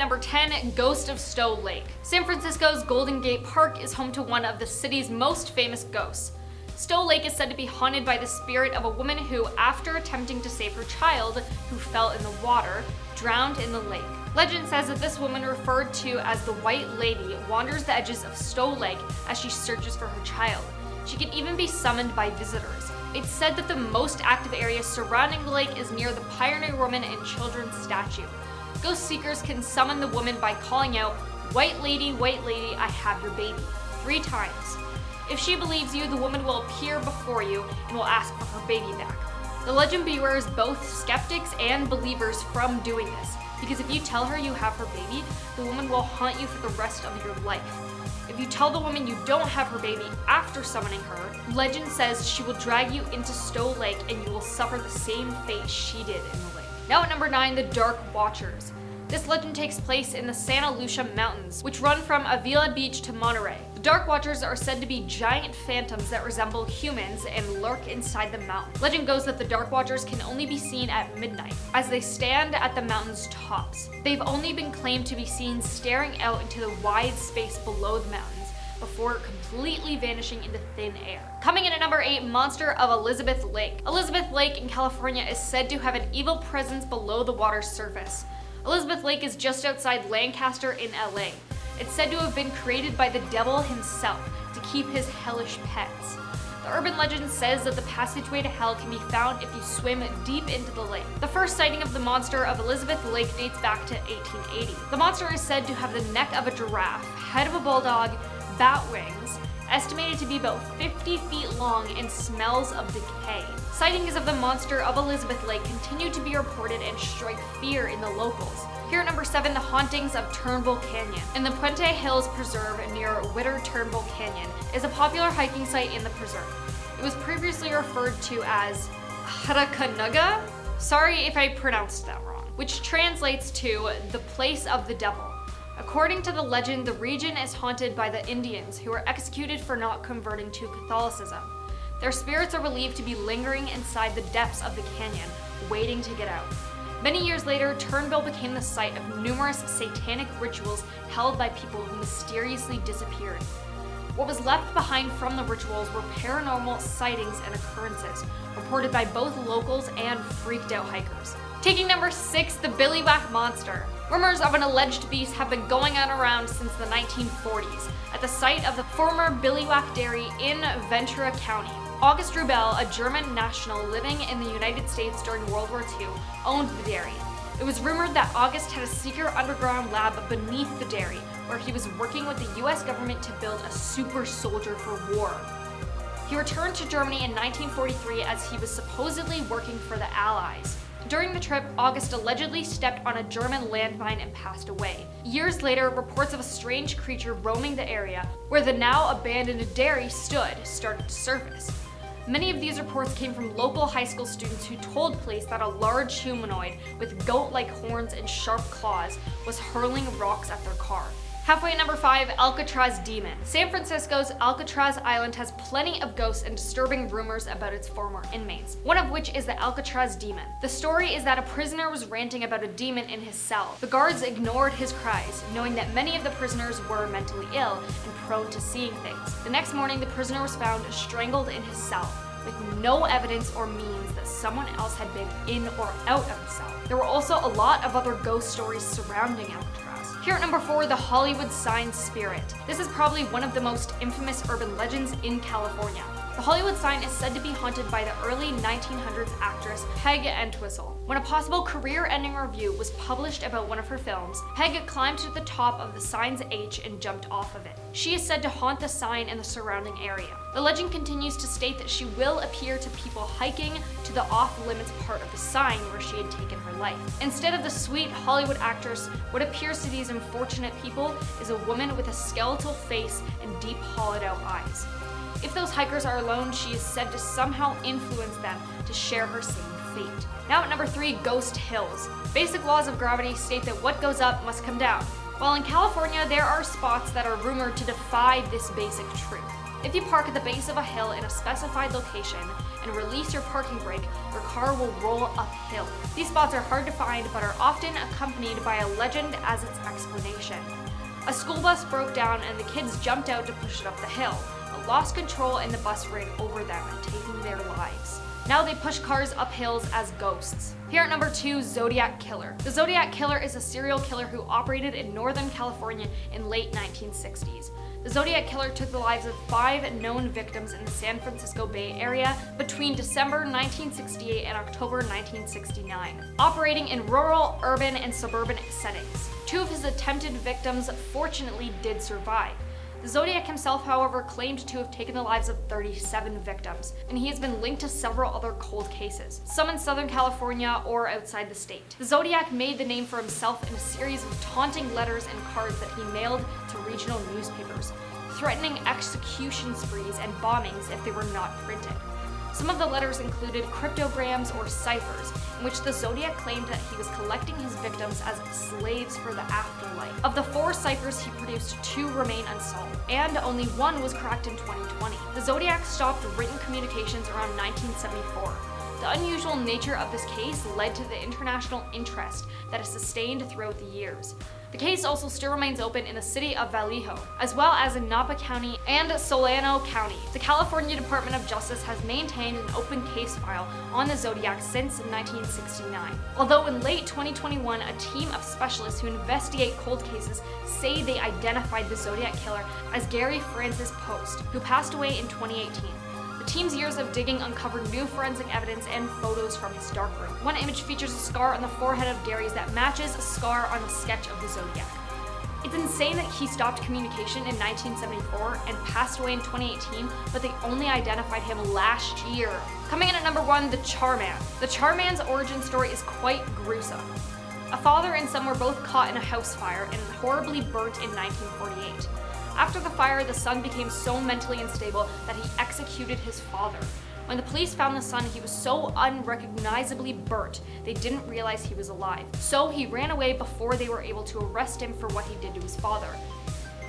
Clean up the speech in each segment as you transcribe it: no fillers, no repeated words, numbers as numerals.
number 10, Ghost of Stowe Lake. San Francisco's Golden Gate Park is home to one of the city's most famous ghosts. Stowe Lake is said to be haunted by the spirit of a woman who, after attempting to save her child, who fell in the water, drowned in the lake. Legend says that this woman, referred to as the White Lady, wanders the edges of Stowe Lake as she searches for her child. She can even be summoned by visitors. It's said that the most active area surrounding the lake is near the Pioneer Woman and Children's statue. Ghost seekers can summon the woman by calling out, White Lady, I have your baby," 3 times. If she believes you, the woman will appear before you and will ask for her baby back. The legend bewars both skeptics and believers from doing this, because if you tell her you have her baby, the woman will haunt you for the rest of your life. If you tell the woman you don't have her baby after summoning her, legend says she will drag you into Stowe Lake and you will suffer the same fate she did in the lake. Now at number 9, the Dark Watchers. This legend takes place in the Santa Lucia Mountains, which run from Avila Beach to Monterey. The Dark Watchers are said to be giant phantoms that resemble humans and lurk inside the mountain. Legend goes that the Dark Watchers can only be seen at midnight, as they stand at the mountain's tops. They've only been claimed to be seen staring out into the wide space below the mountains, before completely vanishing into thin air. Coming in at number 8, Monster of Elizabeth Lake. Elizabeth Lake in California is said to have an evil presence below the water's surface. Elizabeth Lake is just outside Lancaster in LA. It's said to have been created by the devil himself to keep his hellish pets. The urban legend says that the passageway to hell can be found if you swim deep into the lake. The first sighting of the monster of Elizabeth Lake dates back to 1880. The monster is said to have the neck of a giraffe, head of a bulldog, bat wings, estimated to be about 50 feet long, and smells of decay. Sightings of the monster of Elizabeth Lake continue to be reported and strike fear in the locals. Here at number 7, the hauntings of Turnbull Canyon. In the Puente Hills Preserve near Witter Turnbull Canyon is a popular hiking site in the preserve. It was previously referred to as Harakanuga, sorry if I pronounced that wrong, which translates to the place of the devil. According to the legend, the region is haunted by the Indians who were executed for not converting to Catholicism. Their spirits are believed to be lingering inside the depths of the canyon, waiting to get out. Many years later, Turnbull became the site of numerous satanic rituals held by people who mysteriously disappeared. What was left behind from the rituals were paranormal sightings and occurrences, reported by both locals and freaked out hikers. Taking number 6, the Billywhack Monster. Rumors of an alleged beast have been going on around since the 1940s at the site of the former Billywhack Dairy in Ventura County. August Rubel, a German national living in the United States during World War II, owned the dairy. It was rumored that August had a secret underground lab beneath the dairy, where he was working with the US government to build a super soldier for war. He returned to Germany in 1943 as he was supposedly working for the Allies. During the trip, August allegedly stepped on a German landmine and passed away. Years later, reports of a strange creature roaming the area where the now abandoned dairy stood started to surface. Many of these reports came from local high school students who told police that a large humanoid with goat-like horns and sharp claws was hurling rocks at their car. Halfway at number 5, Alcatraz Demon. San Francisco's Alcatraz Island has plenty of ghosts and disturbing rumors about its former inmates, one of which is the Alcatraz Demon. The story is that a prisoner was ranting about a demon in his cell. The guards ignored his cries, knowing that many of the prisoners were mentally ill and prone to seeing things. The next morning, the prisoner was found strangled in his cell, with no evidence or means that someone else had been in or out of the cell. There were also a lot of other ghost stories surrounding Alcatraz. Here at number 4, the Hollywood sign spirit. This is probably one of the most infamous urban legends in California. The Hollywood sign is said to be haunted by the early 1900s actress Peg Entwistle. When a possible career-ending review was published about one of her films, Peg climbed to the top of the sign's H and jumped off of it. She is said to haunt the sign and the surrounding area. The legend continues to state that she will appear to people hiking to the off-limits part of the sign where she had taken her life. Instead of the sweet Hollywood actress, what appears to these unfortunate people is a woman with a skeletal face and deep hollowed-out eyes. If those hikers are alone, she is said to somehow influence them to share her same fate. Now at number 3, Ghost Hills. Basic laws of gravity state that what goes up must come down. While in California, there are spots that are rumored to defy this basic truth. If you park at the base of a hill in a specified location and release your parking brake, your car will roll uphill. These spots are hard to find but are often accompanied by a legend as its explanation. A school bus broke down and the kids jumped out to push it up the hill, but lost control and the bus ran over them, taking their lives. Now they push cars up hills as ghosts. Here at number 2, Zodiac Killer. The Zodiac Killer is a serial killer who operated in Northern California in late 1960s. The Zodiac Killer took the lives of 5 known victims in the San Francisco Bay Area between December 1968 and October 1969, operating in rural, urban, and suburban settings. 2 of his attempted victims fortunately did survive. The Zodiac himself, however, claimed to have taken the lives of 37 victims, and he has been linked to several other cold cases, some in Southern California or outside the state. The Zodiac made the name for himself in a series of taunting letters and cards that he mailed to regional newspapers, threatening execution sprees and bombings if they were not printed. Some of the letters included cryptograms or ciphers, in which the Zodiac claimed that he was collecting his victims as slaves for the afterlife. Of the 4 ciphers he produced, 2 remain unsolved, and only 1 was cracked in 2020. The Zodiac stopped written communications around 1974. The unusual nature of this case led to the international interest that has sustained throughout the years. The case also still remains open in the city of Vallejo, as well as in Napa County and Solano County. The California Department of Justice has maintained an open case file on the Zodiac since 1969. Although in late 2021, a team of specialists who investigate cold cases say they identified the Zodiac Killer as Gary Francis Post, who passed away in 2018. The team's years of digging uncovered new forensic evidence and photos from his darkroom. One image features a scar on the forehead of Gary's that matches a scar on the sketch of the Zodiac. It's insane that he stopped communication in 1974 and passed away in 2018, but they only identified him last year. Coming in at number 1, the Charman. The Charman's origin story is quite gruesome. A father and son were both caught in a house fire and horribly burnt in 1948. After the fire, the son became so mentally unstable that he executed his father. When the police found the son, he was so unrecognizably burnt, they didn't realize he was alive. So he ran away before they were able to arrest him for what he did to his father.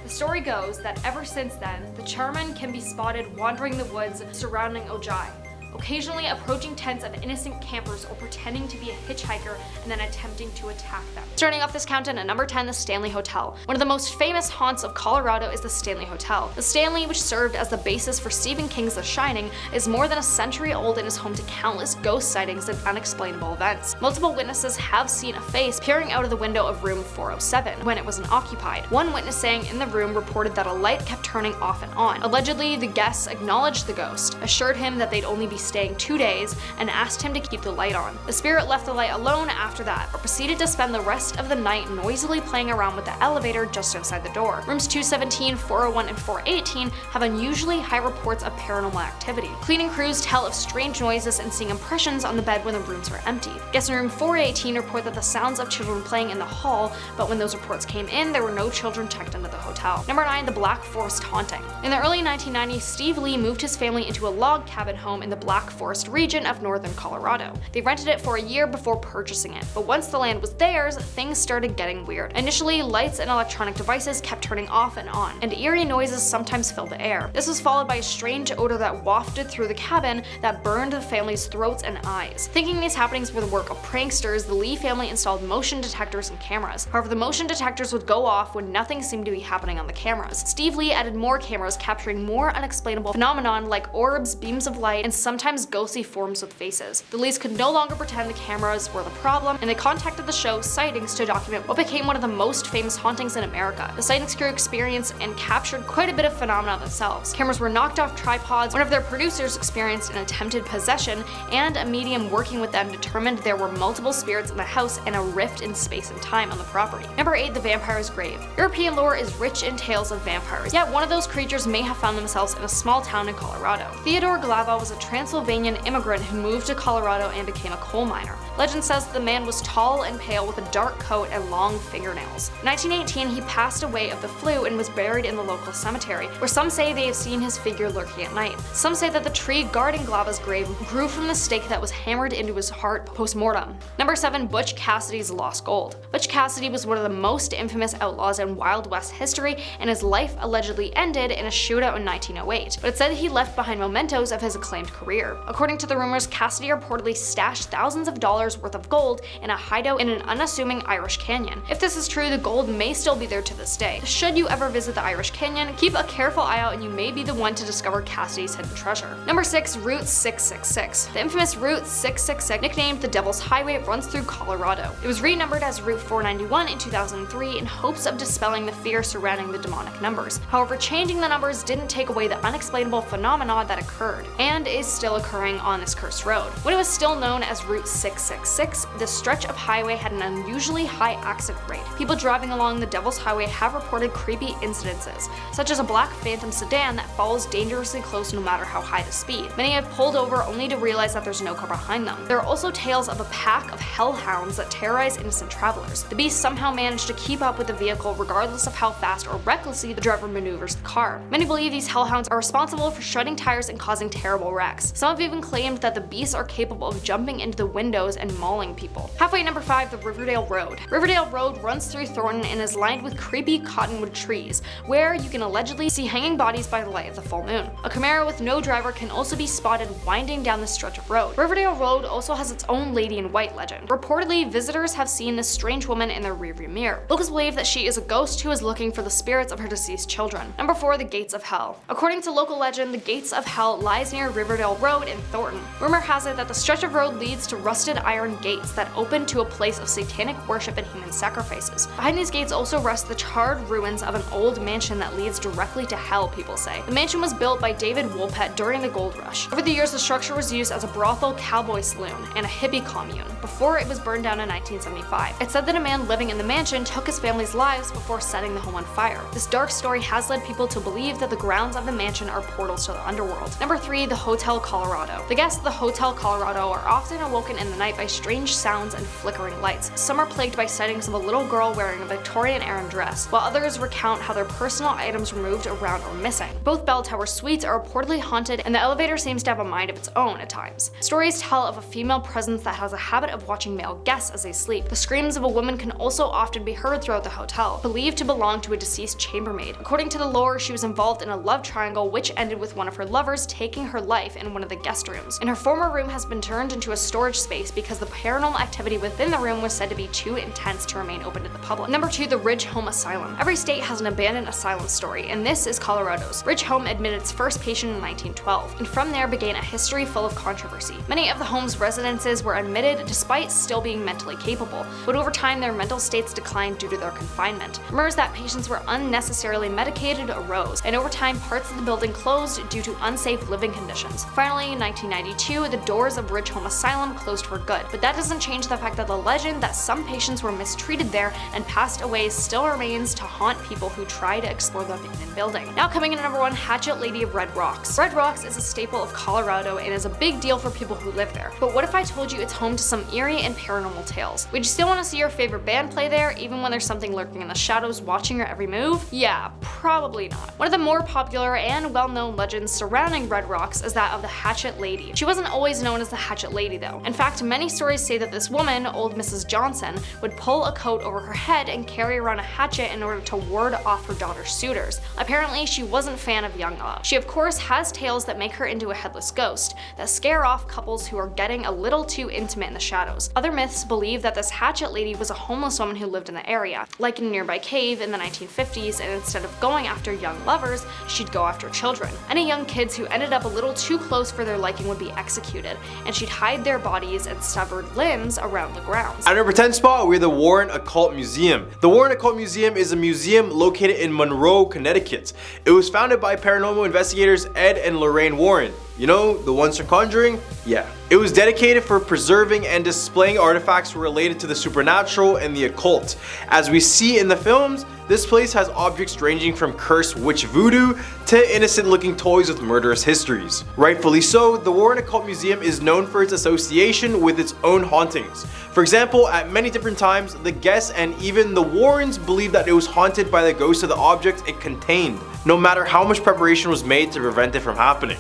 The story goes that ever since then, the Charman can be spotted wandering the woods surrounding Ojai, occasionally approaching tents of innocent campers or pretending to be a hitchhiker and then attempting to attack them. Starting off this countdown at number 10, the Stanley Hotel. One of the most famous haunts of Colorado is the Stanley Hotel. The Stanley, which served as the basis for Stephen King's The Shining, is more than a century old and is home to countless ghost sightings and unexplainable events. Multiple witnesses have seen a face peering out of the window of room 407 when it was unoccupied. One witness staying in the room reported that a light kept turning off and on. Allegedly, the guests acknowledged the ghost, assured him that they'd only be staying 2 days, and asked him to keep the light on. The spirit left the light alone after that, but proceeded to spend the rest of the night noisily playing around with the elevator just outside the door. Rooms 217, 401, and 418 have unusually high reports of paranormal activity. Cleaning crews tell of strange noises and seeing impressions on the bed when the rooms are empty. Guests in room 418 report that the sounds of children playing in the hall, but when those reports came in, there were no children checked into the hotel. Number 9, the Black Forest Haunting. In the early 1990s, Steve Lee moved his family into a log cabin home in the Black Forest region of northern Colorado. They rented it for a year before purchasing it, but once the land was theirs, things started getting weird. Initially, lights and electronic devices kept turning off and on, and eerie noises sometimes filled the air. This was followed by a strange odor that wafted through the cabin that burned the family's throats and eyes. Thinking these happenings were the work of pranksters, the Lee family installed motion detectors and cameras. However, the motion detectors would go off when nothing seemed to be happening on the cameras. Steve Lee added more cameras capturing more unexplainable phenomenon like orbs, beams of light, and sometimes ghostly forms with faces. The Lees could no longer pretend the cameras were the problem, and they contacted the show Sightings to document what became one of the most famous hauntings in America. The Sightings crew experienced and captured quite a bit of phenomena themselves. Cameras were knocked off tripods, one of their producers experienced an attempted possession, and a medium working with them determined there were multiple spirits in the house and a rift in space and time on the property. Number 8, the Vampire's Grave. European lore is rich in tales of vampires, yet one of those creatures may have found themselves in a small town in Colorado. Theodore Glava was a Transylvanian immigrant who moved to Colorado and became a coal miner. Legend says that the man was tall and pale with a dark coat and long fingernails. In 1918, he passed away of the flu and was buried in the local cemetery, where some say they have seen his figure lurking at night. Some say that the tree guarding Glava's grave grew from the stake that was hammered into his heart post-mortem. Number 7. Butch Cassidy's lost gold. Butch Cassidy was one of the most infamous outlaws in Wild West history, and his life allegedly ended in a shootout in 1908, but it said he left behind mementos of his acclaimed career. According to the rumors, Cassidy reportedly stashed thousands of dollars worth of gold in a hideout in an unassuming Irish canyon. If this is true, the gold may still be there to this day. Should you ever visit the Irish Canyon, keep a careful eye out and you may be the one to discover Cassidy's hidden treasure. Number 6. Route 666. The infamous Route 666, nicknamed the Devil's Highway, runs through Colorado. It was renumbered as Route 491 in 2003 in hopes of dispelling the fear surrounding the demonic numbers. However, changing the numbers didn't take away the unexplainable phenomena that occurred, and is still occurring on this cursed road. When it was still known as Route 666, this stretch of highway had an unusually high accident rate. People driving along the Devil's Highway have reported creepy incidences, such as a black Phantom sedan that follows dangerously close no matter how high the speed. Many have pulled over only to realize that there's no car behind them. There are also tales of a pack of hellhounds that terrorize innocent travelers. The beasts somehow manage to keep up with the vehicle regardless of how fast or recklessly the driver maneuvers the car. Many believe these hellhounds are responsible for shredding tires and causing terrible wrecks. Some have even claimed that the beasts are capable of jumping into the windows and mauling people. Halfway, number 5, the Riverdale Road. Riverdale Road runs through Thornton and is lined with creepy cottonwood trees, where you can allegedly see hanging bodies by the light of the full moon. A Camaro with no driver can also be spotted winding down this stretch of road. Riverdale Road also has its own Lady in White legend. Reportedly, visitors have seen this strange woman in their rearview mirror. Locals believe that she is a ghost who is looking for the spirits of her deceased children. Number 4, the Gates of Hell. According to local legend, the Gates of Hell lies near Riverdale Road in Thornton. Rumor has it that the stretch of road leads to rusted iron gates that open to a place of satanic worship and human sacrifices. Behind these gates also rest the charred ruins of an old mansion that leads directly to hell, people say. The mansion was built by David Woolpett during the gold rush. Over the years, the structure was used as a brothel, cowboy saloon, and a hippie commune before it was burned down in 1975. It's said that a man living in the mansion took his family's lives before setting the home on fire. This dark story has led people to believe that the grounds of the mansion are portals to the underworld. Number 3, the Hotel Colorado. The guests of the Hotel Colorado are often awoken in the night by strange sounds and flickering lights. Some are plagued by sightings of a little girl wearing a Victorian-era dress, while others recount how their personal items were moved around or missing. Both Bell Tower suites are reportedly haunted, and the elevator seems to have a mind of its own at times. Stories tell of a female presence that has a habit of watching male guests as they sleep. The screams of a woman can also often be heard throughout the hotel, believed to belong to a deceased chambermaid. According to the lore, she was involved in a love triangle which ended with one of her lovers taking her life in one of the guest rooms. And her former room has been turned into a storage space because the paranormal activity within the room was said to be too intense to remain open to the public. Number 2, the Ridge Home Asylum. Every state has an abandoned asylum story, and this is Colorado's. Ridge Home admitted its first patient in 1912, and from there began a history full of controversy. Many of the home's residences were admitted despite still being mentally capable, but over time their mental states declined due to their confinement. Rumors that patients were unnecessarily medicated arose, and over time parts of the building closed due to unsafe living conditions. Finally, in 1992, the doors of Ridge Home Asylum closed for good, but that doesn't change the fact that the legend that some patients were mistreated there and passed away still remains to haunt people who try to explore the abandoned building. Now coming in at number 1, Hatchet Lady of Red Rocks. Red Rocks is a staple of Colorado and is a big deal for people who live there. But what if I told you it's home to some eerie and paranormal tales? Would you still want to see your favorite band play there, even when there's something lurking in the shadows watching your every move? Yeah, probably not. One of the more popular and well-known legends surrounding Red Rocks is that of the Hatchet Lady. She wasn't always known as the Hatchet Lady though. In fact, many stories say that this woman, old Mrs. Johnson, would pull a coat over her head and carry around a hatchet in order to ward off her daughter's suitors. Apparently, she wasn't a fan of young love. She of course has tales that make her into a headless ghost, that scare off couples who are getting a little too intimate in the shadows. Other myths believe that this Hatchet Lady was a homeless woman who lived in the area, like in a nearby cave in the 1950s, and instead of going after young lovers, she'd go after children. Any young kids who ended up a little too close for their liking would be executed, and she'd hide their bodies and severed limbs around the grounds. At number 10 spot, we have the Warren Occult Museum. The Warren Occult Museum is a museum located in Monroe, Connecticut. It was founded by paranormal investigators Ed and Lorraine Warren. You know, the ones from Conjuring? Yeah. It was dedicated for preserving and displaying artifacts related to the supernatural and the occult. As we see in the films, this place has objects ranging from cursed witch voodoo to innocent looking toys with murderous histories. Rightfully so, the Warren Occult Museum is known for its association with its own hauntings. For example, at many different times, the guests and even the Warrens believed that it was haunted by the ghost of the objects it contained, no matter how much preparation was made to prevent it from happening.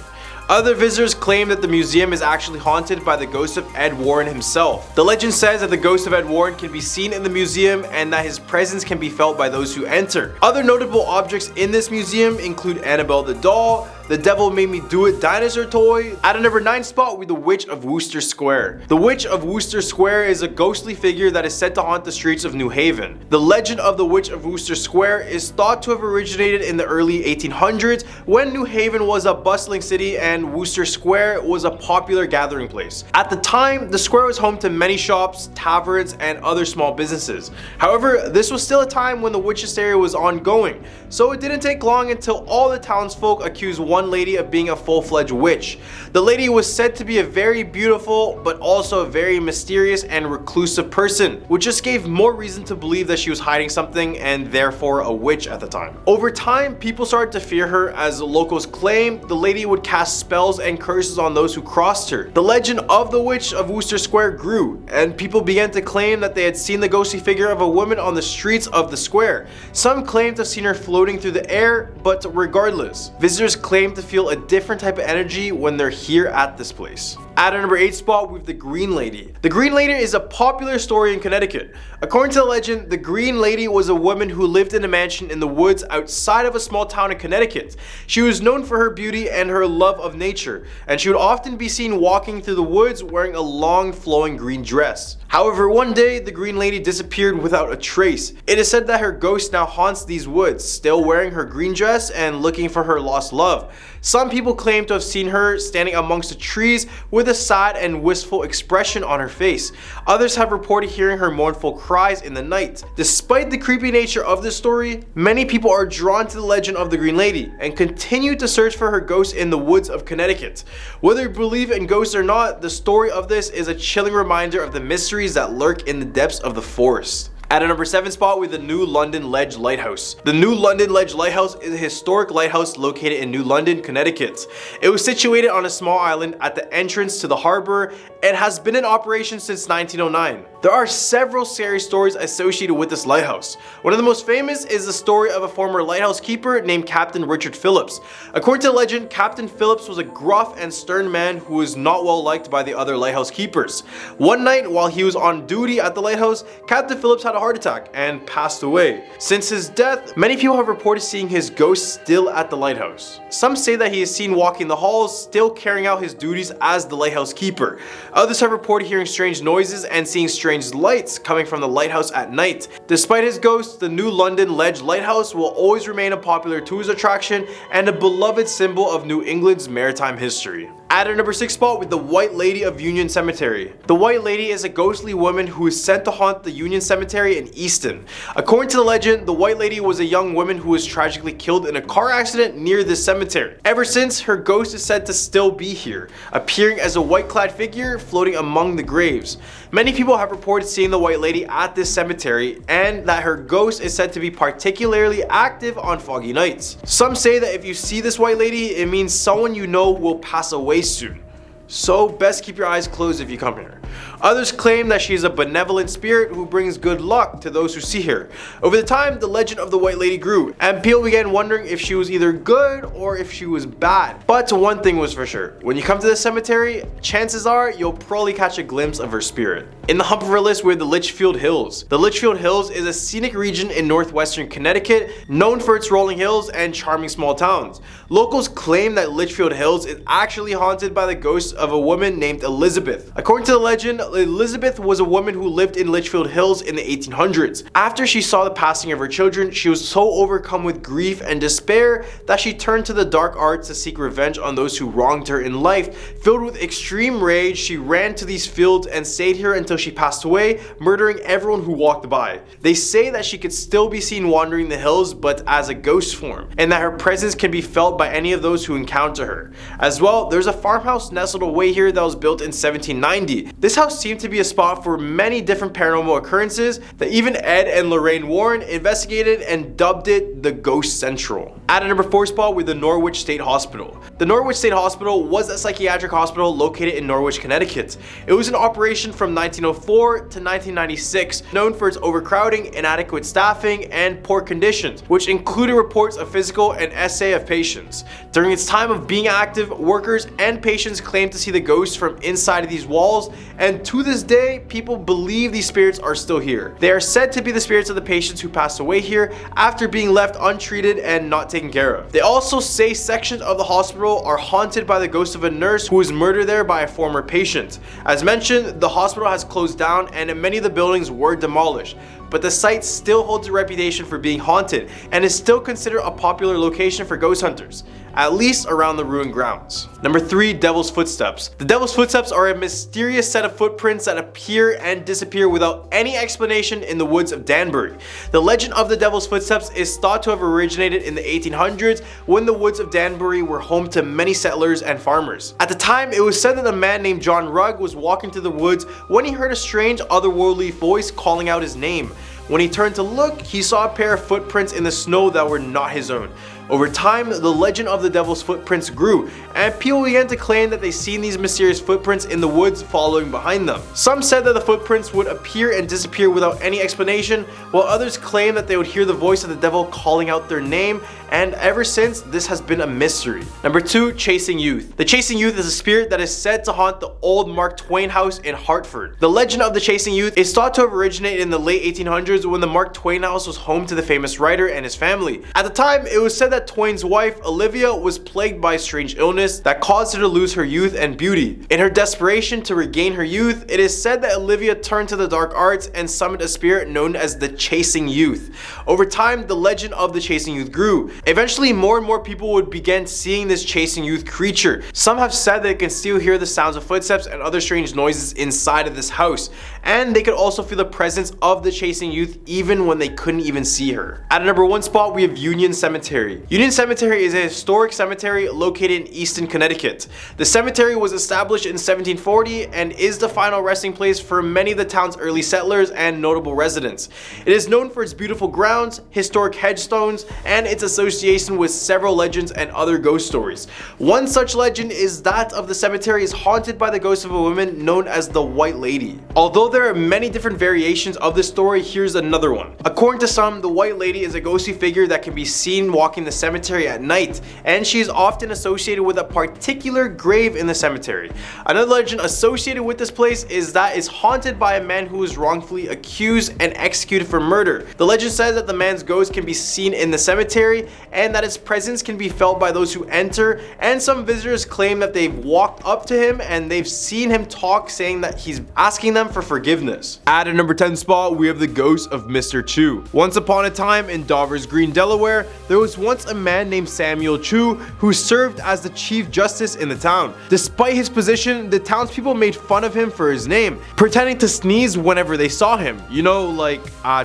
Other visitors claim that the museum is actually haunted by the ghost of Ed Warren himself. The legend says that the ghost of Ed Warren can be seen in the museum and that his presence can be felt by those who enter. Other notable objects in this museum include Annabelle the doll, the Devil Made Me Do It dinosaur toy. At a number 9 spot, we have the Witch of Wooster Square. The Witch of Wooster Square is a ghostly figure that is said to haunt the streets of New Haven. The legend of the Witch of Wooster Square is thought to have originated in the early 1800s when New Haven was a bustling city and Wooster Square was a popular gathering place. At the time, the square was home to many shops, taverns, and other small businesses. However, this was still a time when the witch hysteria was ongoing, so it didn't take long until all the townsfolk accused one lady of being a full-fledged witch. The lady was said to be a very beautiful but also a very mysterious and reclusive person, which just gave more reason to believe that she was hiding something and therefore a witch at the time. Over time, people started to fear her as locals claimed the lady would cast spells and curses on those who crossed her. The legend of the Witch of Wooster Square grew, and people began to claim that they had seen the ghostly figure of a woman on the streets of the square. Some claimed to have seen her floating through the air, but regardless, visitors claim to feel a different type of energy when they're here at this place. At our number 8 spot, we have the Green Lady. The Green Lady is a popular story in Connecticut. According to the legend, the Green Lady was a woman who lived in a mansion in the woods outside of a small town in Connecticut. She was known for her beauty and her love of nature, and she would often be seen walking through the woods wearing a long flowing green dress. However, one day, the Green Lady disappeared without a trace. It is said that her ghost now haunts these woods, still wearing her green dress and looking for her lost love. Some people claim to have seen her standing amongst the trees with a sad and wistful expression on her face. Others have reported hearing her mournful cries in the night. Despite the creepy nature of this story, many people are drawn to the legend of the Green Lady and continue to search for her ghost in the woods of Connecticut. Whether you believe in ghosts or not, the story of this is a chilling reminder of the mysteries that lurk in the depths of the forest. At a number 7 spot, we have the New London Ledge Lighthouse. The New London Ledge Lighthouse is a historic lighthouse located in New London, Connecticut. It was situated on a small island at the entrance to the harbor and has been in operation since 1909. There are several scary stories associated with this lighthouse. One of the most famous is the story of a former lighthouse keeper named Captain Richard Phillips. According to the legend, Captain Phillips was a gruff and stern man who was not well liked by the other lighthouse keepers. One night, while he was on duty at the lighthouse, Captain Phillips had a heart attack and passed away. Since his death, many people have reported seeing his ghost still at the lighthouse. Some say that he is seen walking the halls, still carrying out his duties as the lighthouse keeper. Others have reported hearing strange noises and seeing strange lights coming from the lighthouse at night. Despite his ghost, the New London Ledge Lighthouse will always remain a popular tourist attraction and a beloved symbol of New England's maritime history. At our number 6 spot, with the White Lady of Union Cemetery. The White Lady is a ghostly woman who is sent to haunt the Union Cemetery in Easton. According to the legend, the White Lady was a young woman who was tragically killed in a car accident near this cemetery. Ever since, her ghost is said to still be here, appearing as a white-clad figure floating among the graves. Many people have reported seeing the White Lady at this cemetery, and that her ghost is said to be particularly active on foggy nights. Some say that if you see this White Lady, it means someone you know will pass away soon. So best keep your eyes closed if you come here. Others claim that she is a benevolent spirit who brings good luck to those who see her. Over the time, the legend of the White Lady grew, and people began wondering if she was either good or if she was bad. But one thing was for sure, when you come to the cemetery, chances are you'll probably catch a glimpse of her spirit. In the hump of her list, we have the Litchfield Hills. The Litchfield Hills is a scenic region in northwestern Connecticut, known for its rolling hills and charming small towns. Locals claim that Litchfield Hills is actually haunted by the ghost of a woman named Elizabeth. According to the legend, Elizabeth was a woman who lived in Litchfield Hills in the 1800s. After she saw the passing of her children, she was so overcome with grief and despair that she turned to the dark arts to seek revenge on those who wronged her in life. Filled with extreme rage, she ran to these fields and stayed here until she passed away, murdering everyone who walked by. They say that she could still be seen wandering the hills, but as a ghost form, and that her presence can be felt by any of those who encounter her. As well, there's a farmhouse nestled away here that was built in 1790. This house seemed to be a spot for many different paranormal occurrences that even Ed and Lorraine Warren investigated and dubbed it the Ghost Central. At a number 4 spot with the Norwich State Hospital. The Norwich State Hospital was a psychiatric hospital located in Norwich, Connecticut. It was in operation from 1904 to 1996, known for its overcrowding, inadequate staffing, and poor conditions, which included reports of physical and SA of patients. During its time of being active, workers and patients claimed to see the ghosts from inside of these walls, and to this day, people believe these spirits are still here. They are said to be the spirits of the patients who passed away here after being left untreated and not taken care of. They also say sections of the hospital are haunted by the ghost of a nurse who was murdered there by a former patient. As mentioned, the hospital has closed down and many of the buildings were demolished, but the site still holds a reputation for being haunted and is still considered a popular location for ghost hunters, at least around the ruined grounds. Number 3, Devil's Footsteps. The Devil's Footsteps are a mysterious set of footprints that appear and disappear without any explanation in the woods of Danbury. The legend of the Devil's Footsteps is thought to have originated in the 1800s when the woods of Danbury were home to many settlers and farmers. At the time, it was said that a man named John Rugg was walking through the woods when he heard a strange otherworldly voice calling out his name. When he turned to look, he saw a pair of footprints in the snow that were not his own. Over time, the legend of the Devil's Footprints grew, and people began to claim that they seen these mysterious footprints in the woods following behind them. Some said that the footprints would appear and disappear without any explanation, while others claimed that they would hear the voice of the devil calling out their name, and ever since, this has been a mystery. Number 2, Chasing Youth. The Chasing Youth is a spirit that is said to haunt the old Mark Twain house in Hartford. The legend of the Chasing Youth is thought to have originated in the late 1800s when the Mark Twain house was home to the famous writer and his family. At the time, it was said that Twain's wife, Olivia, was plagued by a strange illness that caused her to lose her youth and beauty. In her desperation to regain her youth, it is said that Olivia turned to the dark arts and summoned a spirit known as the Chasing Youth. Over time, the legend of the Chasing Youth grew. Eventually, more and more people would begin seeing this Chasing Youth creature. Some have said that they can still hear the sounds of footsteps and other strange noises inside of this house, and they could also feel the presence of the Chasing Youth even when they couldn't even see her. At a number 1 spot, we have Union Cemetery. Union Cemetery is a historic cemetery located in Easton, Connecticut. The cemetery was established in 1740 and is the final resting place for many of the town's early settlers and notable residents. It is known for its beautiful grounds, historic headstones, and its association with several legends and other ghost stories. One such legend is that of the cemetery is haunted by the ghost of a woman known as the White Lady. Although there are many different variations of this story, here's another one. According to some, the White Lady is a ghostly figure that can be seen walking the cemetery at night, and she is often associated with a particular grave in the cemetery. Another legend associated with this place is that it's haunted by a man who was wrongfully accused and executed for murder. The legend says that the man's ghost can be seen in the cemetery and that its presence can be felt by those who enter, and some visitors claim that they've walked up to him and they've seen him talk, saying that he's asking them for forgiveness. At a number 10 spot, we have the ghost of Mr. Chu. Once upon a time in Dover's Green, Delaware, there was once a man named Samuel Chu who served as the chief justice in the town. Despite his position, the townspeople made fun of him for his name, pretending to sneeze whenever they saw him. You know, like,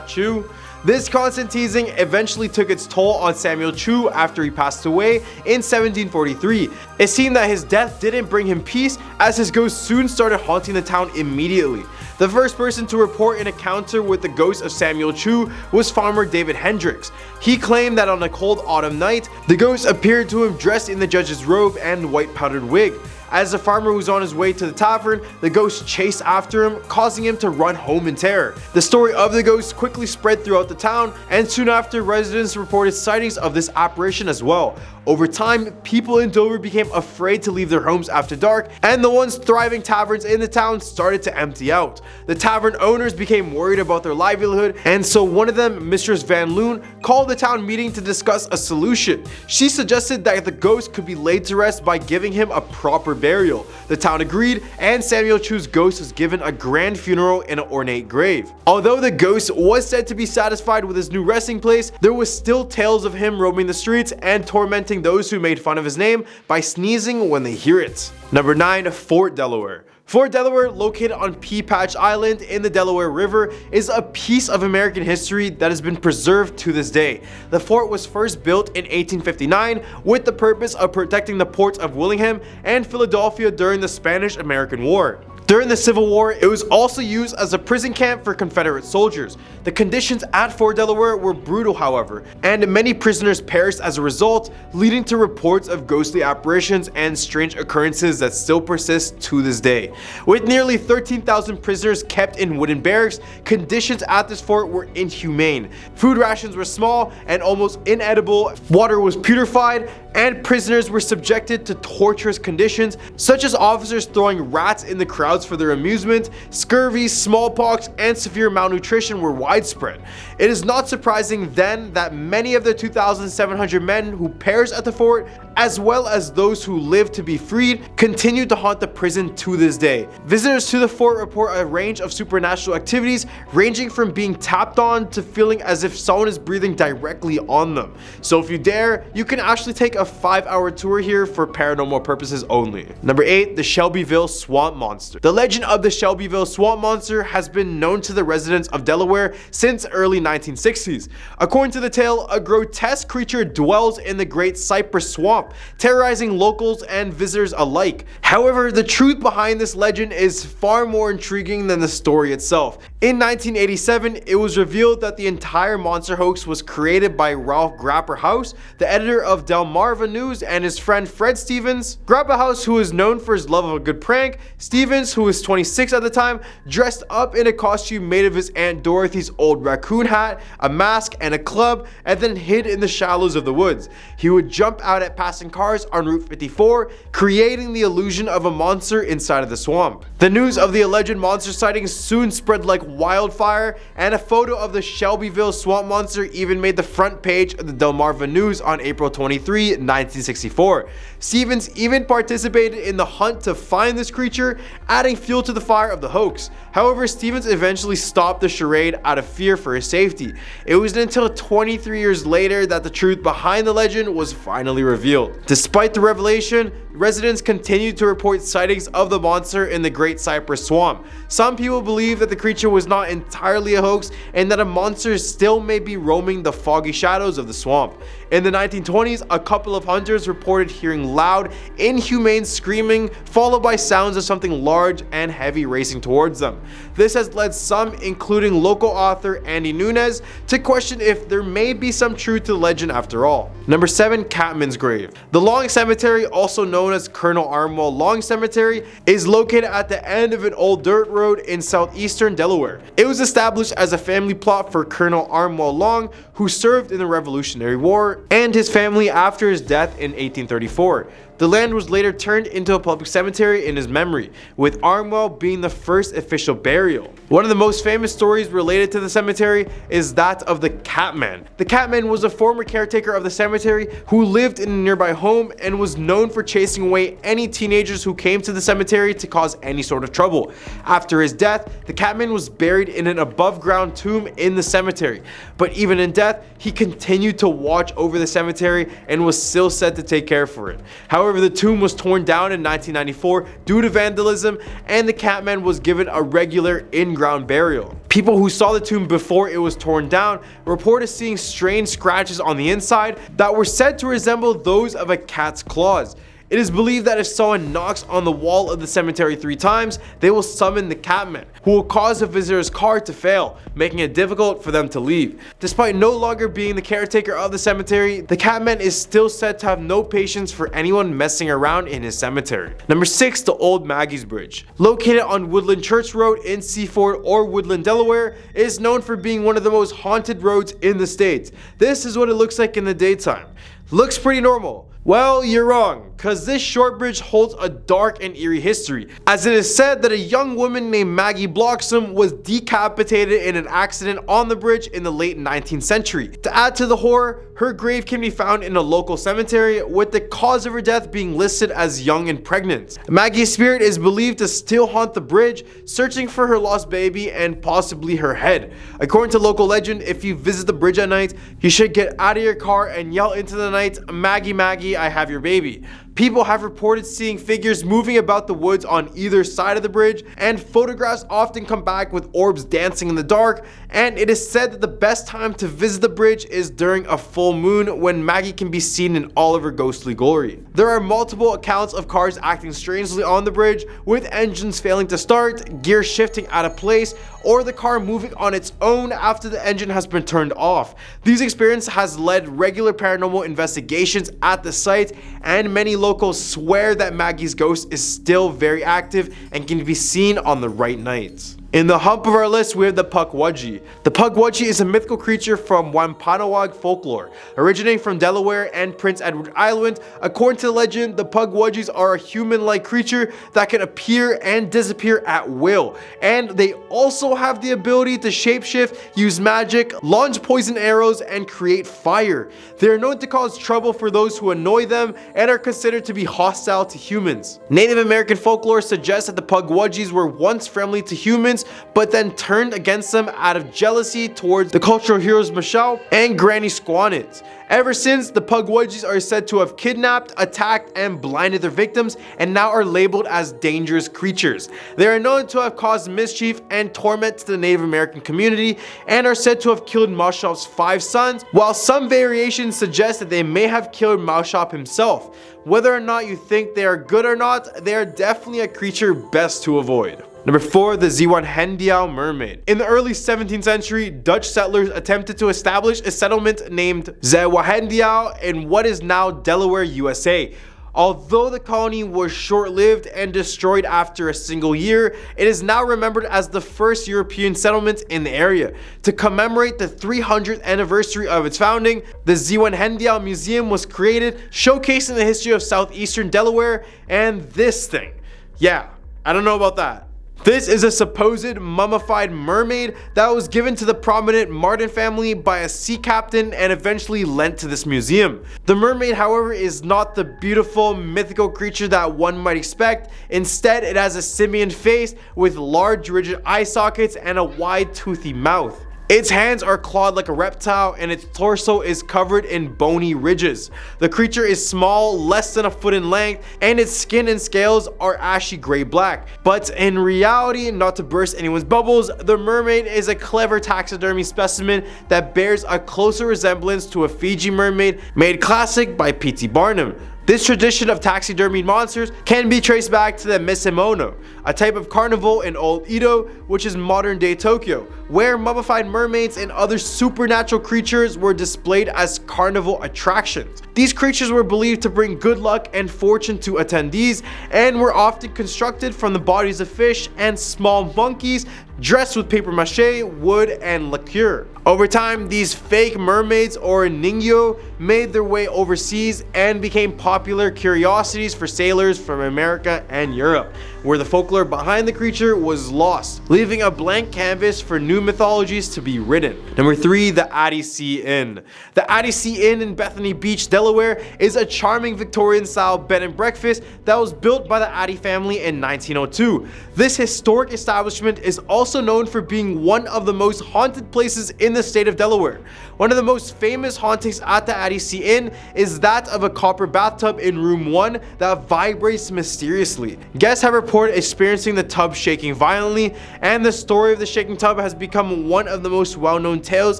Chu. This constant teasing eventually took its toll on Samuel Chu after he passed away in 1743. It seemed that his death didn't bring him peace, as his ghost soon started haunting the town immediately. The first person to report an encounter with the ghost of Samuel Chu was farmer David Hendricks. He claimed that on a cold autumn night, the ghost appeared to him dressed in the judge's robe and white powdered wig. As the farmer was on his way to the tavern, the ghost chased after him, causing him to run home in terror. The story of the ghost quickly spread throughout the town, and soon after, residents reported sightings of this apparition as well. Over time, people in Dover became afraid to leave their homes after dark, and the once thriving taverns in the town started to empty out. The tavern owners became worried about their livelihood, and so one of them, Mistress Van Loon, called the town meeting to discuss a solution. She suggested that the ghost could be laid to rest by giving him a proper burial. The town agreed, and Samuel Chu's ghost was given a grand funeral in an ornate grave. Although the ghost was said to be satisfied with his new resting place, there was still tales of him roaming the streets and tormenting those who made fun of his name by sneezing when they hear it. Number 9. Fort Delaware. Fort Delaware, located on Pea Patch Island in the Delaware River, is a piece of American history that has been preserved to this day. The fort was first built in 1859 with the purpose of protecting the ports of Willingham and Philadelphia during the Spanish-American War. During the Civil War, it was also used as a prison camp for Confederate soldiers. The conditions at Fort Delaware were brutal, however, and many prisoners perished as a result, leading to reports of ghostly apparitions and strange occurrences that still persist to this day. With nearly 13,000 prisoners kept in wooden barracks, conditions at this fort were inhumane. Food rations were small and almost inedible, water was putrefied, and prisoners were subjected to torturous conditions, such as officers throwing rats in the crowds for their amusement. Scurvy, smallpox, and severe malnutrition were widespread. It is not surprising then that many of the 2,700 men who perished at the fort, as well as those who lived to be freed, continue to haunt the prison to this day. Visitors to the fort report a range of supernatural activities, ranging from being tapped on to feeling as if someone is breathing directly on them. So if you dare, you can actually take a 5-hour tour here for paranormal purposes only. Number 8. The Shelbyville Swamp Monster. The legend of the Shelbyville Swamp Monster has been known to the residents of Delaware since early 1960s. According to the tale, a grotesque creature dwells in the Great Cypress Swamp, terrorizing locals and visitors alike. However, the truth behind this legend is far more intriguing than the story itself. In 1987, it was revealed that the entire monster hoax was created by Ralph Grapperhaus, the editor of Delmarva News, and his friend Fred Stevens. Grapperhaus, who is known for his love of a good prank, Stevens, who was 26 at the time, dressed up in a costume made of his Aunt Dorothy's old raccoon hat, a mask, and a club, and then hid in the shallows of the woods. He would jump out at passing cars on Route 54, creating the illusion of a monster inside of the swamp. The news of the alleged monster sightings soon spread like wildfire, and a photo of the Shelbyville Swamp Monster even made the front page of the Delmarva News on April 23, 1964. Stevens even participated in the hunt to find this creature, adding fuel to the fire of the hoax. However, Stevens eventually stopped the charade out of fear for his safety. It was until 23 years later that the truth behind the legend was finally revealed. Despite the revelation, residents continued to report sightings of the monster in the Great Cypress Swamp. Some people believe that the creature was not entirely a hoax and that a monster still may be roaming the foggy shadows of the swamp. In the 1920s, a couple of hunters reported hearing loud, inhumane screaming, followed by sounds of something large and heavy racing towards them. This has led some, including local author Andy Nunes, to question if there may be some truth to the legend after all. Number 7. Catman's Grave. The Long Cemetery, also known as Colonel Armwell Long Cemetery, is located at the end of an old dirt road in southeastern Delaware. It was established as a family plot for Colonel Armwell Long, who served in the Revolutionary War, and his family after his death in 1834. The land was later turned into a public cemetery in his memory, with Armwell being the first official burial. One of the most famous stories related to the cemetery is that of the Catman. The Catman was a former caretaker of the cemetery who lived in a nearby home and was known for chasing away any teenagers who came to the cemetery to cause any sort of trouble. After his death, the Catman was buried in an above-ground tomb in the cemetery. But even in death, he continued to watch over the cemetery and was still said to take care for it. However, the tomb was torn down in 1994 due to vandalism, and the Catman was given a regular in-ground burial. People who saw the tomb before it was torn down reported seeing strange scratches on the inside that were said to resemble those of a cat's claws. It is believed that if someone knocks on the wall of the cemetery 3 times, they will summon the Catman, who will cause a visitor's car to fail, making it difficult for them to leave. Despite no longer being the caretaker of the cemetery, the Catman is still said to have no patience for anyone messing around in his cemetery. Number 6. The Old Maggie's Bridge. Located on Woodland Church Road in Seaford or Woodland, Delaware, it is known for being one of the most haunted roads in the state. This is what it looks like in the daytime. Looks pretty normal. Well, you're wrong, cause this short bridge holds a dark and eerie history, as it is said that a young woman named Maggie Bloxam was decapitated in an accident on the bridge in the late 19th century. To add to the horror, her grave can be found in a local cemetery, with the cause of her death being listed as young and pregnant. Maggie's spirit is believed to still haunt the bridge, searching for her lost baby and possibly her head. According to local legend, if you visit the bridge at night, you should get out of your car and yell into the night, "Maggie, Maggie, I have your baby." People have reported seeing figures moving about the woods on either side of the bridge, and photographs often come back with orbs dancing in the dark, and it is said that the best time to visit the bridge is during a full moon, when Maggie can be seen in all of her ghostly glory. There are multiple accounts of cars acting strangely on the bridge, with engines failing to start, gears shifting out of place, or the car moving on its own after the engine has been turned off. These experiences has led regular paranormal investigations at the site, and many locals swear that Maggie's ghost is still very active and can be seen on the right nights. In the hump of our list, we have the Pukwudgie. The Pukwudgie is a mythical creature from Wampanoag folklore, originating from Delaware and Prince Edward Island. According to the legend, the Pukwudgies are a human-like creature that can appear and disappear at will, and they also have the ability to shapeshift, use magic, launch poison arrows, and create fire. They are known to cause trouble for those who annoy them and are considered to be hostile to humans. Native American folklore suggests that the Pukwudgies were once friendly to humans, but then turned against them out of jealousy towards the cultural heroes Michelle and Granny Squanit. Ever since, the Pukwudgies are said to have kidnapped, attacked, and blinded their victims, and now are labeled as dangerous creatures. They are known to have caused mischief and torment to the Native American community, and are said to have killed Maushop's 5 sons, while some variations suggest that they may have killed Maushop himself. Whether or not you think they are good or not, they are definitely a creature best to avoid. Number 4, the Zeewenhendiao mermaid. In the early 17th century, Dutch settlers attempted to establish a settlement named Zeewenhendiao in what is now Delaware, USA. Although the colony was short-lived and destroyed after a single year, it is now remembered as the first European settlement in the area. To commemorate the 300th anniversary of its founding, the Zeewenhendiao Museum was created, showcasing the history of southeastern Delaware. And this thing, yeah, I don't know about that. This is a supposed mummified mermaid that was given to the prominent Martin family by a sea captain and eventually lent to this museum. The mermaid, however, is not the beautiful mythical creature that one might expect. Instead, it has a simian face with large rigid eye sockets and a wide toothy mouth. Its hands are clawed like a reptile, and its torso is covered in bony ridges. The creature is small, less than a foot in length, and its skin and scales are ashy gray black. But in reality, not to burst anyone's bubbles, the mermaid is a clever taxidermy specimen that bears a closer resemblance to a Fiji mermaid made classic by P.T. Barnum. This tradition of taxidermied monsters can be traced back to the Misemono, a type of carnival in Old Edo, which is modern-day Tokyo, where mummified mermaids and other supernatural creatures were displayed as carnival attractions. These creatures were believed to bring good luck and fortune to attendees, and were often constructed from the bodies of fish and small monkeys dressed with paper mache, wood, and lacquer. Over time, these fake mermaids, or ningyo, made their way overseas and became popular curiosities for sailors from America and Europe, where the folklore behind the creature was lost, leaving a blank canvas for new mythologies to be written. Number 3, the Addie C Inn. The Addie C Inn in Bethany Beach, Delaware is a charming Victorian-style bed and breakfast that was built by the Addie family in 1902. This historic establishment is also known for being one of the most haunted places in the state of Delaware. One of the most famous hauntings at the Addie C Inn is that of a copper bathtub in room 1 that vibrates mysteriously. Guests have reported experiencing the tub shaking violently, and the story of the shaking tub has become one of the most well-known tales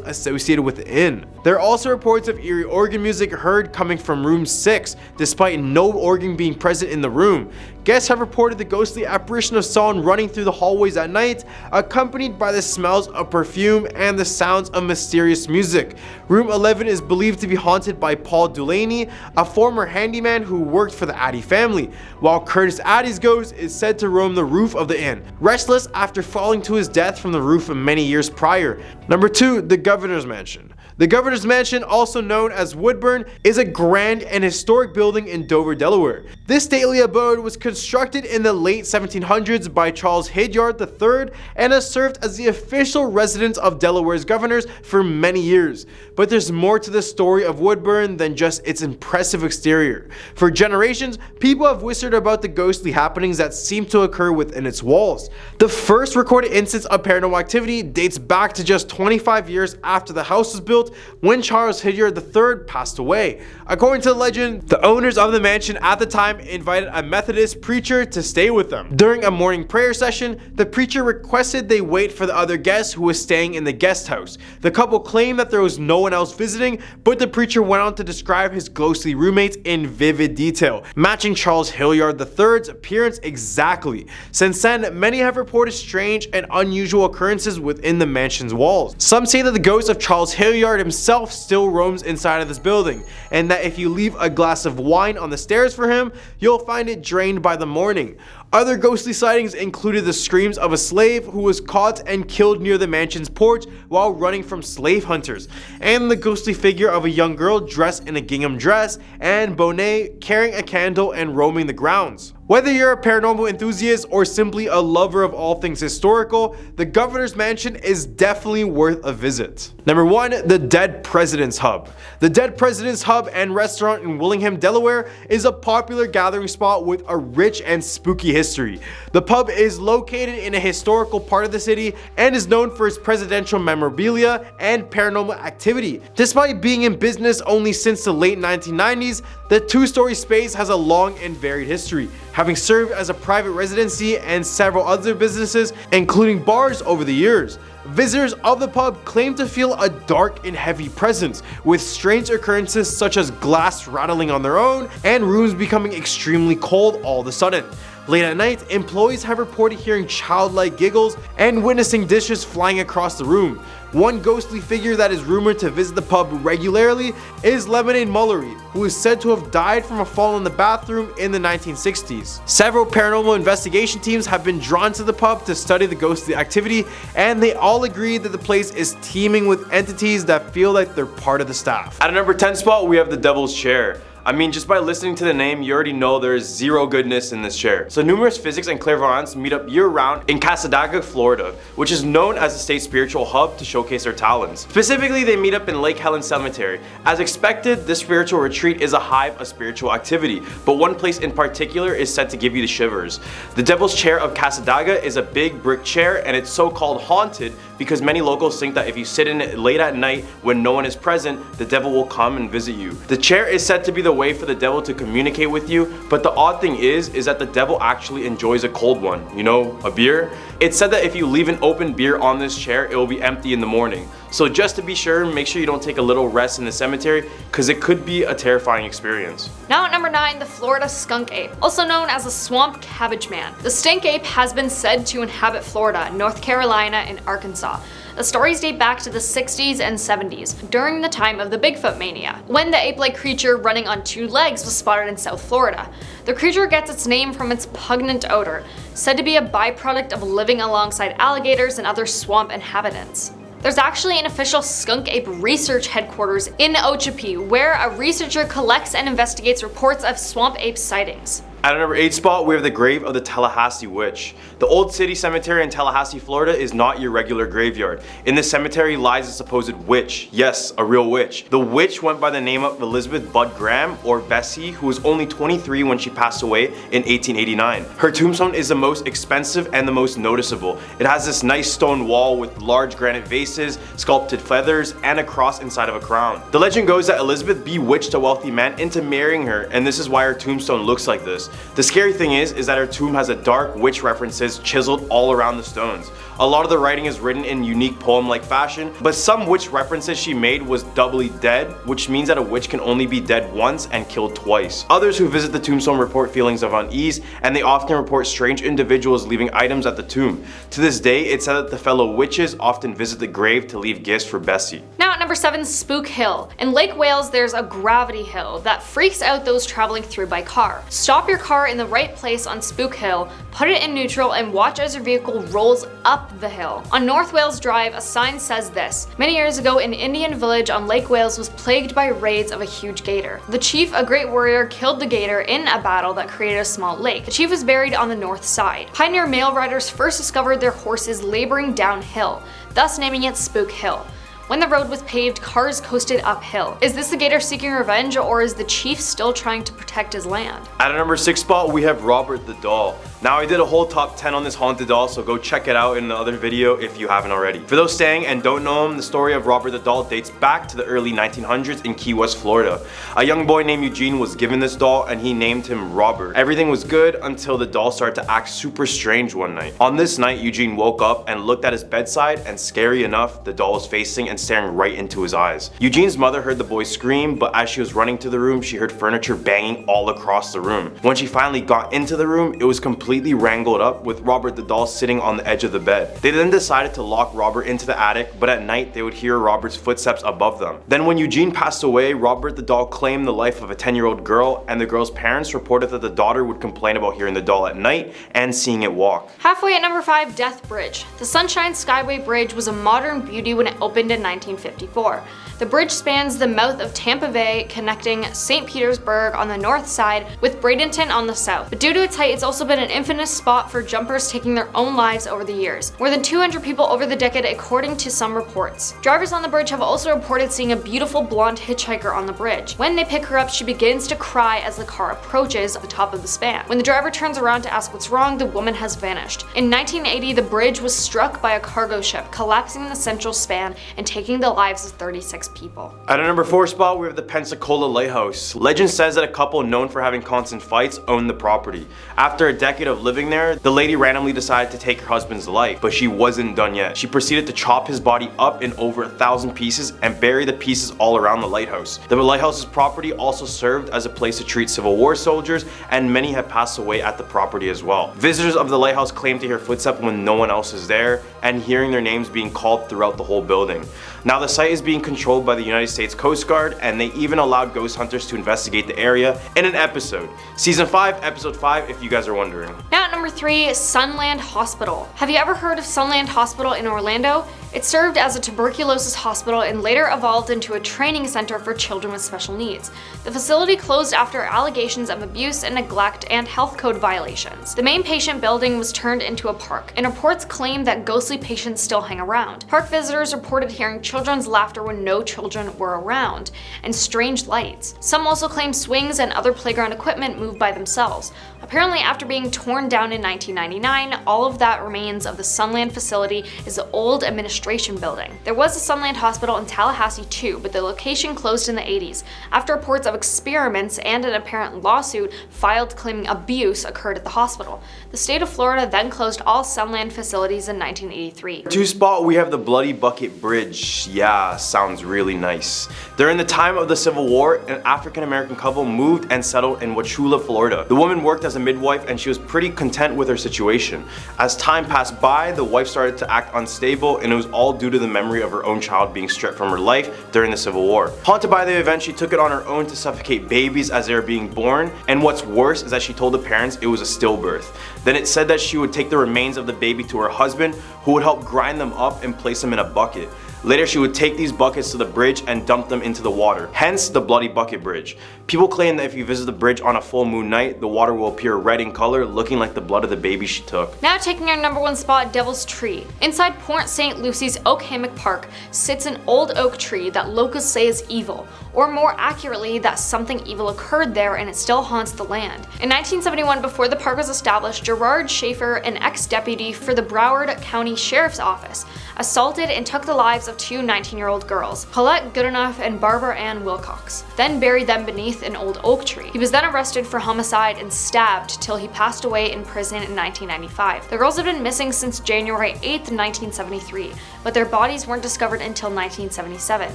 associated with the inn. There are also reports of eerie organ music heard coming from room 6, despite no organ being present in the room. Guests have reported the ghostly apparition of someone running through the hallways at night, accompanied by the smells of perfume and the sounds of mysterious music. Room 11 is believed to be haunted by Paul Delaney, a former handyman who worked for the Addie family, while Curtis Addie's ghost is said to roam the roof of the inn, restless after falling to his death from the roof many years prior. Number 2, the Governor's Mansion. The governor's mansion, also known as Woodburn, is a grand and historic building in Dover, Delaware. This stately abode was constructed in the late 1700s by Charles Hilliard III and has served as the official residence of Delaware's governors for many years. But there's more to the story of Woodburn than just its impressive exterior. For generations, people have whispered about the ghostly happenings that seem to occur within its walls. The first recorded instance of paranormal activity dates back to just 25 years after the house was built, when Charles Hilliard III passed away. According to the legend, the owners of the mansion at the time invited a Methodist preacher to stay with them. During a morning prayer session, the preacher requested they wait for the other guest who was staying in the guest house. The couple claimed that there was no one else visiting, but the preacher went on to describe his ghostly roommates in vivid detail, matching Charles Hilliard III's appearance exactly. Since then, many have reported strange and unusual occurrences within the mansion's walls. Some say that the ghost of Charles Hilliard himself still roams inside of this building, and that if you leave a glass of wine on the stairs for him, you'll find it drained by the morning. Other ghostly sightings included the screams of a slave who was caught and killed near the mansion's porch while running from slave hunters, and the ghostly figure of a young girl dressed in a gingham dress and bonnet carrying a candle and roaming the grounds. Whether you're a paranormal enthusiast or simply a lover of all things historical, the governor's mansion is definitely worth a visit. Number 1. The Dead President's Hub. The Dead President's Hub and Restaurant in Willingham, Delaware is a popular gathering spot with a rich and spooky history. The pub is located in a historical part of the city and is known for its presidential memorabilia and paranormal activity. Despite being in business only since the late 1990s, the two-story space has a long and varied history, having served as a private residency and several other businesses, including bars over the years. Visitors of the pub claim to feel a dark and heavy presence, with strange occurrences such as glass rattling on their own and rooms becoming extremely cold all of a sudden. Late at night, employees have reported hearing childlike giggles and witnessing dishes flying across the room. One ghostly figure that is rumored to visit the pub regularly is Lemonade Mullery, who is said to have died from a fall in the bathroom in the 1960s. Several paranormal investigation teams have been drawn to the pub to study the ghostly activity, and they all agree that the place is teeming with entities that feel like they're part of the staff. At a number 10 spot, we have the Devil's Chair. I mean, just by listening to the name, you already know there is zero goodness in this chair. So numerous physics and clairvoyants meet up year-round in Cassadaga, Florida, which is known as the state's spiritual hub to showcase their talents. Specifically, they meet up in Lake Helen Cemetery. As expected, this spiritual retreat is a hive of spiritual activity, but one place in particular is said to give you the shivers. The Devil's Chair of Cassadaga is a big brick chair, and it's so-called haunted because many locals think that if you sit in it late at night when no one is present, the devil will come and visit you. The chair is said to be the way for the devil to communicate with you, but the odd thing is that the devil actually enjoys a cold one, you know, a beer. It's said that if you leave an open beer on this chair, it will be empty in the morning. So just to be sure, make sure you don't take a little rest in the cemetery, because it could be a terrifying experience. Now at number 9, the Florida skunk ape, also known as the swamp cabbage man. The stink ape has been said to inhabit Florida, North Carolina, and Arkansas. The stories date back to the 60s and 70s, during the time of the Bigfoot mania, when the ape-like creature running on 2 legs was spotted in South Florida. The creature gets its name from its pungent odor, said to be a byproduct of living alongside alligators and other swamp inhabitants. There's actually an official skunk ape research headquarters in Okeechobee, where a researcher collects and investigates reports of swamp ape sightings. At number 8 spot, we have the grave of the Tallahassee Witch. The Old City Cemetery in Tallahassee, Florida is not your regular graveyard. In this cemetery lies a supposed witch. Yes, a real witch. The witch went by the name of Elizabeth Budd Graham, or Bessie, who was only 23 when she passed away in 1889. Her tombstone is the most expensive and the most noticeable. It has this nice stone wall with large granite vases, sculpted feathers, and a cross inside of a crown. The legend goes that Elizabeth bewitched a wealthy man into marrying her, and this is why her tombstone looks like this. The scary thing is that her tomb has a dark witch references chiseled all around the stones. A lot of the writing is written in unique poem-like fashion, but some witch references she made was doubly dead, which means that a witch can only be dead once and killed twice. Others who visit the tombstone report feelings of unease, and they often report strange individuals leaving items at the tomb. To this day, it's said that the fellow witches often visit the grave to leave gifts for Bessie. Now at Now at number 7, Spook Hill. In Lake Wales, there's a gravity hill that freaks out those traveling through by car. Stop your car in the right place on Spook Hill, put it in neutral, and watch as your vehicle rolls up the hill. On North Wales Drive, a sign says this: many years ago, an Indian village on Lake Wales was plagued by raids of a huge gator. The chief, a great warrior, killed the gator in a battle that created a small lake. The chief was buried on the north side. Pioneer mail riders first discovered their horses laboring downhill, thus naming it Spook Hill. When the road was paved, cars coasted uphill. Is this the gator seeking revenge, or is the chief still trying to protect his land? At a number 6 spot, we have Robert the Doll. Now, I did a whole top 10 on this haunted doll, so go check it out in the other video if you haven't already. For those staying and don't know him, the story of Robert the Doll dates back to the early 1900s in Key West, Florida. A young boy named Eugene was given this doll and he named him Robert. Everything was good until the doll started to act super strange one night. On this night, Eugene woke up and looked at his bedside, and scary enough, the doll was facing and staring right into his eyes. Eugene's mother heard the boy scream, but as she was running to the room, she heard furniture banging all across the room. When she finally got into the room, it was completely wrangled up with Robert the Doll sitting on the edge of the bed. They then decided to lock Robert into the attic, but at night they would hear Robert's footsteps above them. Then when Eugene passed away, Robert the Doll claimed the life of a 10-year-old girl, and the girl's parents reported that the daughter would complain about hearing the doll at night and seeing it walk. Halfway at number 5, Death Bridge. The Sunshine Skyway Bridge was a modern beauty when it opened in 1954. The bridge spans the mouth of Tampa Bay, connecting St. Petersburg on the north side with Bradenton on the south. But due to its height, it's also been an infamous spot for jumpers taking their own lives over the years. More than 200 people over the decade, according to some reports. Drivers on the bridge have also reported seeing a beautiful blonde hitchhiker on the bridge. When they pick her up, she begins to cry as the car approaches the top of the span. When the driver turns around to ask what's wrong, the woman has vanished. In 1980, the bridge was struck by a cargo ship, collapsing the central span and taking the lives of 36 people. At a number 4 spot, we have the Pensacola Lighthouse. Legend says that a couple known for having constant fights owned the property. After a decade of living there, the lady randomly decided to take her husband's life, but she wasn't done yet. She proceeded to chop his body up in over 1,000 pieces and bury the pieces all around the lighthouse. The lighthouse's property also served as a place to treat Civil War soldiers, and many have passed away at the property as well. Visitors of the lighthouse claim to hear footsteps when no one else is there, and hearing their names being called throughout the whole building. Now the site is being controlled by the United States Coast Guard, and they even allowed ghost hunters to investigate the area in an episode. Season 5, episode 5, if you guys are wondering. Now at number 3, Sunland Hospital. Have you ever heard of Sunland Hospital in Orlando? It served as a tuberculosis hospital and later evolved into a training center for children with special needs. The facility closed after allegations of abuse and neglect and health code violations. The main patient building was turned into a park, and reports claim that ghostly patients still hang around. Park visitors reported hearing children's laughter when no children were around, and strange lights. Some also claim swings and other playground equipment moved by themselves. Apparently, after being torn down in 1999, all of that remains of the Sunland facility is the old administration building. There was a Sunland Hospital in Tallahassee too, but the location closed in the 80s after reports of experiments and an apparent lawsuit filed claiming abuse occurred at the hospital. The state of Florida then closed all Sunland facilities in 1983. 2 spot, we have the Bloody Bucket Bridge. Yeah, sounds really nice. During the time of the Civil War, an African-American couple moved and settled in Wauchula, Florida. The woman worked as a midwife and she was pretty content with her situation. As time passed by, the wife started to act unstable, and it was all due to the memory of her own child being stripped from her life during the Civil War. Haunted by the event, she took it on her own to suffocate babies as they were being born, and what's worse is that she told the parents it was a stillbirth. Then it said that she would take the remains of the baby to her husband, who would help grind them up and place them in a bucket. Later, she would take these buckets to the bridge and dump them into the water, hence the Bloody Bucket Bridge. People claim that if you visit the bridge on a full moon night, the water will appear red in color, looking like the blood of the baby she took. Now taking our number 1 spot, Devil's Tree. Inside Port St. Lucie's Oak Hammock Park sits an old oak tree that locals say is evil, or more accurately, that something evil occurred there and it still haunts the land. In 1971, before the park was established, Gerard Schaefer, an ex-deputy for the Broward County Sheriff's Office, assaulted and took the lives of 2 19-year-old girls, Paulette Goodenough and Barbara Ann Wilcox, then buried them beneath an old oak tree. He was then arrested for homicide and stabbed till he passed away in prison in 1995. The girls had been missing since January 8th, 1973, but their bodies weren't discovered until 1977,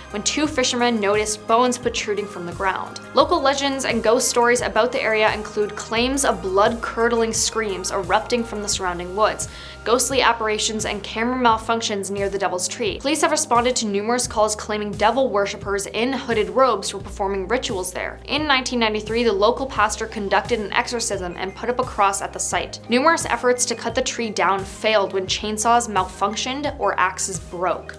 when 2 fishermen noticed bones protruding from the ground. Local legends and ghost stories about the area include claims of blood-curdling screams erupting from the surrounding woods, ghostly apparitions, and camera malfunctions near the devil's tree. Police have responded to numerous calls claiming devil worshippers in hooded robes were performing rituals there. In 1993, the local pastor conducted an exorcism and put up a cross at the site. Numerous efforts to cut the tree down failed when chainsaws malfunctioned or axes broke.